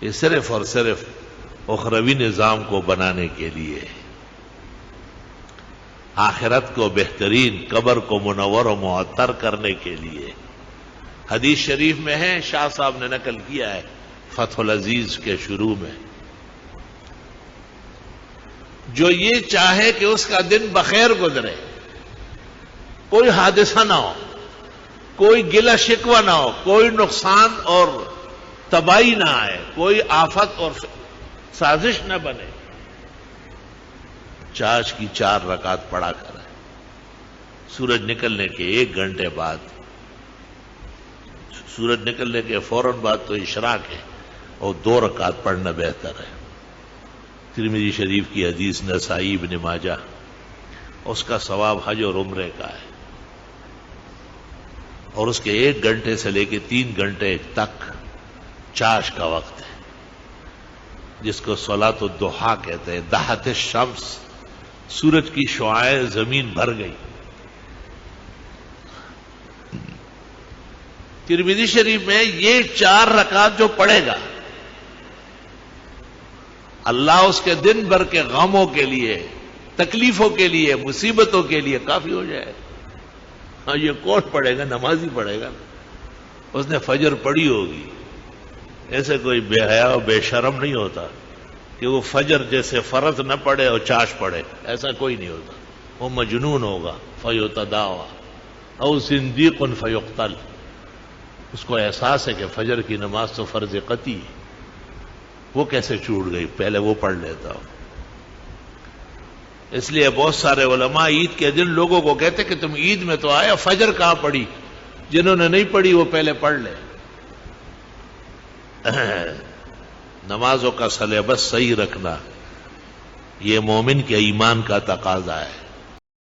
یہ صرف اور صرف اخروی نظام کو بنانے کے لیے، آخرت کو بہترین، قبر کو منور و معطر کرنے کے لیے۔ حدیث شریف میں ہے، شاہ صاحب نے نقل کیا ہے فتح العزیز کے شروع میں، جو یہ چاہے کہ اس کا دن بخیر گزرے، کوئی حادثہ نہ ہو، کوئی گلہ شکوہ نہ ہو، کوئی نقصان اور تباہی نہ آئے، کوئی آفت اور سازش نہ بنے، چاش کی 4 رکعت پڑھا کرے۔ سورج نکلنے کے 1 گھنٹے بعد، سورج نکلنے کے فوراً بعد تو اشراق ہے، اور 2 رکعت پڑھنا بہتر ہے۔ ترمذی شریف کی حدیث، نسائی، ابن ماجہ، اس کا ثواب حج اور عمرے کا ہے، اور اس کے 1 گھنٹے سے لے کے 3 گھنٹے تک چاش کا وقت ہے، جس کو صلاۃ الضحیٰ کہتے ہیں۔ دہت الشمس، سورج کی شعاعیں زمین بھر گئی۔ ترمذی شریف میں یہ 4 رکعت جو پڑھے گا، اللہ اس کے دن بھر کے غموں کے لیے، تکلیفوں کے لیے، مصیبتوں کے لیے کافی ہو جائے۔ ہاں، یہ کون پڑھے گا؟ نمازی پڑھے گا، اس نے فجر پڑھی ہوگی۔ ایسے کوئی بے حیا و بے شرم نہیں ہوتا کہ وہ فجر جیسے فرض نہ پڑھے اور چاش پڑھے، ایسا کوئی نہیں ہوتا۔ وہ مجنون ہوگا، فیتداوی او زندیق فیقتل۔ اس کو احساس ہے کہ فجر کی نماز تو فرض قطعی ہے، وہ کیسے چھوٹ گئی، پہلے وہ پڑھ لیتا ہوں۔ اس لیے بہت سارے علماء عید کے دن لوگوں کو کہتے کہ تم عید میں تو آئے، فجر کہاں پڑھی؟ جنہوں نے نہیں پڑھی وہ پہلے پڑھ لے۔ نمازوں کا سلیبس صحیح رکھنا یہ مومن کے ایمان کا تقاضا ہے۔